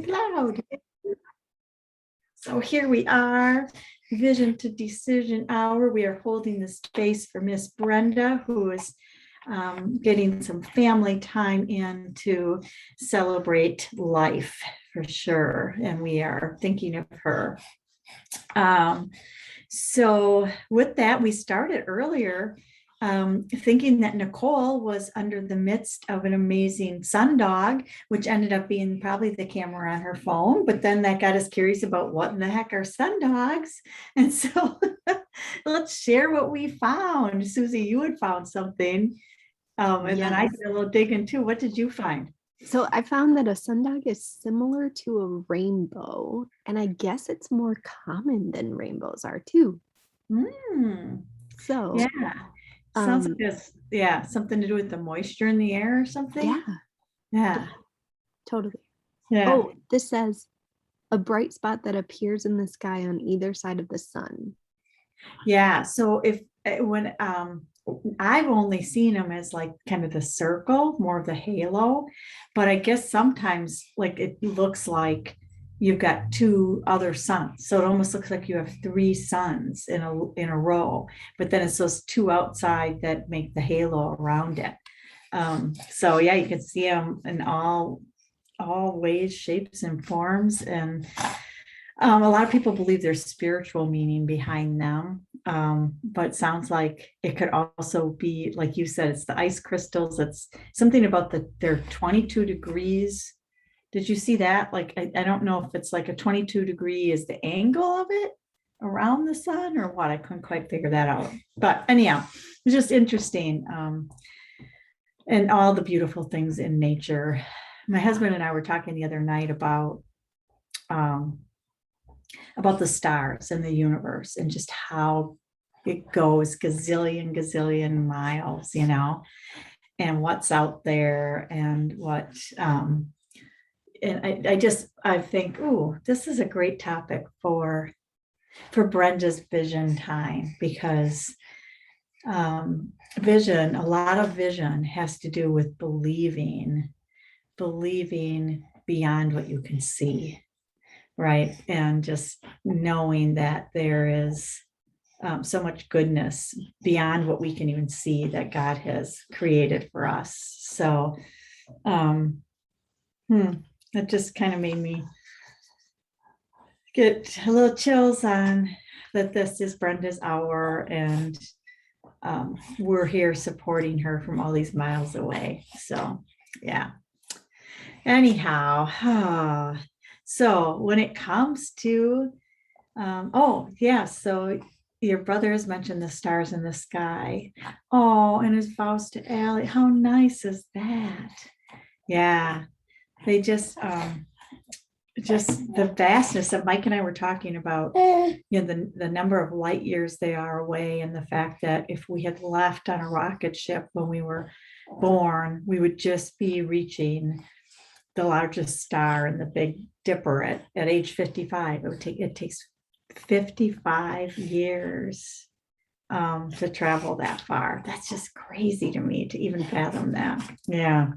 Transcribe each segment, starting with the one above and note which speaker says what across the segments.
Speaker 1: loud. So here we are, Vision to Decision Hour. We are holding the space for Miss Brenda, who is getting some family time in to celebrate life for sure. And we are thinking of her. So with that, we started earlier thinking that Nicole was under the midst of an amazing sundog, which ended up being probably the camera on her phone. But then that got us curious about what in the heck are sundogs. And so let's share what we found. Susie, you had found something. And then I did a little digging too. What did you find?
Speaker 2: So I found that a sundog is similar to a rainbow, and I guess it's more common than rainbows are too. So
Speaker 1: yeah. Sounds like this, something to do with the moisture in the air or something. Yeah.
Speaker 2: Totally.
Speaker 1: Yeah.
Speaker 2: Oh, this says a bright spot that appears in the sky on either side of the sun.
Speaker 1: Yeah. So when I've only seen them as like kind of the circle, more of the halo, but I guess sometimes like it looks like you've got two other suns. So it almost looks like you have three suns in a row, but then it's those two outside that make the halo around it. So yeah, you can see them in all ways, shapes, and forms. And a lot of people believe there's spiritual meaning behind them. But it sounds like it could also be, like you said, it's the ice crystals. It's something about they're 22 degrees. Did you see that? Like, I don't know if it's like a 22 degree is the angle of it around the sun or what. I couldn't quite figure that out. But anyhow, it's just interesting. And all the beautiful things in nature. My husband and I were talking the other night about the stars and the universe and just how it goes gazillion miles, and what's out there and what and I think, this is a great topic for Brenda's vision time, because a lot of vision has to do with believing beyond what you can see, right? And just knowing that there is so much goodness beyond what we can even see that God has created for us. So that just kind of made me get a little chills on that this is Brenda's hour, and we're here supporting her from all these miles away. So yeah. Anyhow, so when it comes to so your brother has mentioned the stars in the sky. Oh, and his vows to Allie. How nice is that? Yeah. They just the vastness of Mike and I were talking about, the number of light years they are away, and the fact that if we had left on a rocket ship when we were born, we would just be reaching the largest star in the Big Dipper at age 55. It takes 55 years to travel that far. That's just crazy to me to even fathom that. Yeah.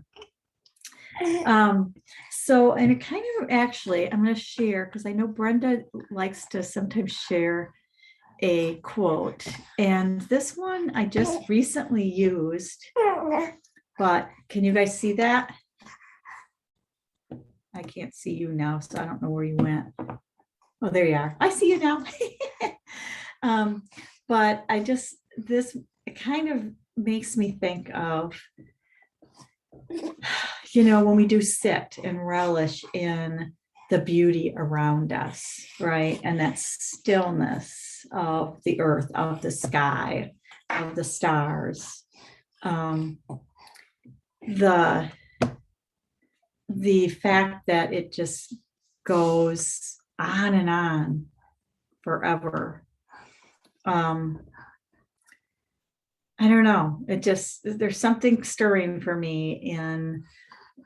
Speaker 1: So, and it kind of actually, I'm going to share, because I know Brenda likes to sometimes share a quote, and this one I just recently used, but can you guys see that? I can't see you now, so I don't know where you went. Oh, there you are. I see you now. But this kind of makes me think of, when we do sit and relish in the beauty around us, right? And that stillness of the earth, of the sky, of the stars. The fact that it just goes on and on forever. I don't know. There's something stirring for me in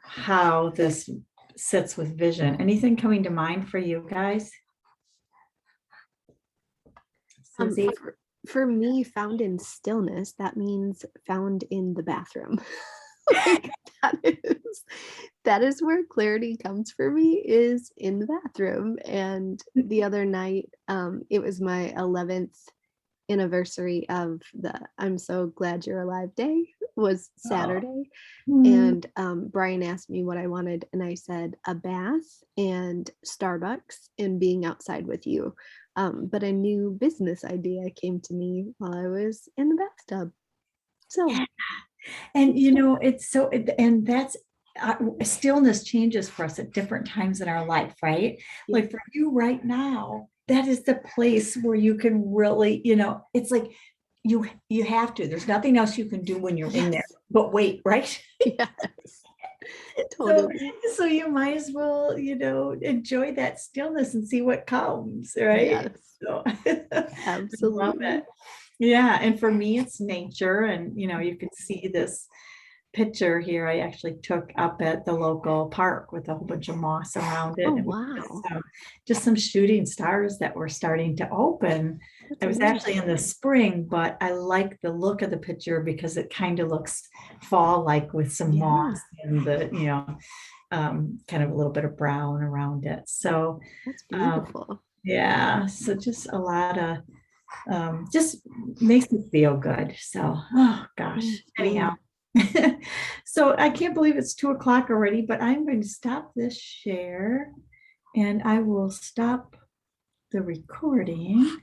Speaker 1: how this sits with vision. Anything coming to mind for you guys?
Speaker 2: For me, found in stillness, that means found in the bathroom. Like that is where clarity comes for me, is in the bathroom. And the other night, it was my 11th anniversary of the I'm So Glad You're Alive Day, was
Speaker 1: Oh.
Speaker 2: Saturday.
Speaker 1: Mm.
Speaker 2: And Brian asked me what I wanted, and I said a bath and Starbucks and being outside with you. But a new business idea came to me while I was in the bathtub. So
Speaker 1: Yeah. And it's so, and that's stillness changes for us at different times in our life, right?
Speaker 2: yeah,
Speaker 1: Like for you right now, that is the place where you can really, it's like you have to. There's nothing else you can do when you're in there
Speaker 2: yes,
Speaker 1: but wait, right?
Speaker 2: yes,
Speaker 1: So
Speaker 2: totally.
Speaker 1: so you might as well, enjoy that stillness and see what comes, right?
Speaker 2: Yes,
Speaker 1: So I love it.
Speaker 2: absolutely.
Speaker 1: Yeah, and for me, it's nature, and you can see this picture here I actually took up at the local park with a whole bunch of moss around
Speaker 2: Oh,
Speaker 1: it, and
Speaker 2: wow.
Speaker 1: just some shooting stars that were starting to open.
Speaker 2: That's
Speaker 1: It was actually in the
Speaker 2: amazing.
Speaker 1: spring, but I like the look of the picture because it kind of looks fall-like with some
Speaker 2: Yeah,
Speaker 1: moss and kind of a little bit of brown around it. So
Speaker 2: that's
Speaker 1: um,
Speaker 2: beautiful.
Speaker 1: yeah, so just a lot of just makes me feel good. So, oh
Speaker 2: Yes,
Speaker 1: gosh. Anyhow,
Speaker 2: yeah.
Speaker 1: so I can't believe it's 2 o'clock already, but I'm going to stop this share and I will stop the recording.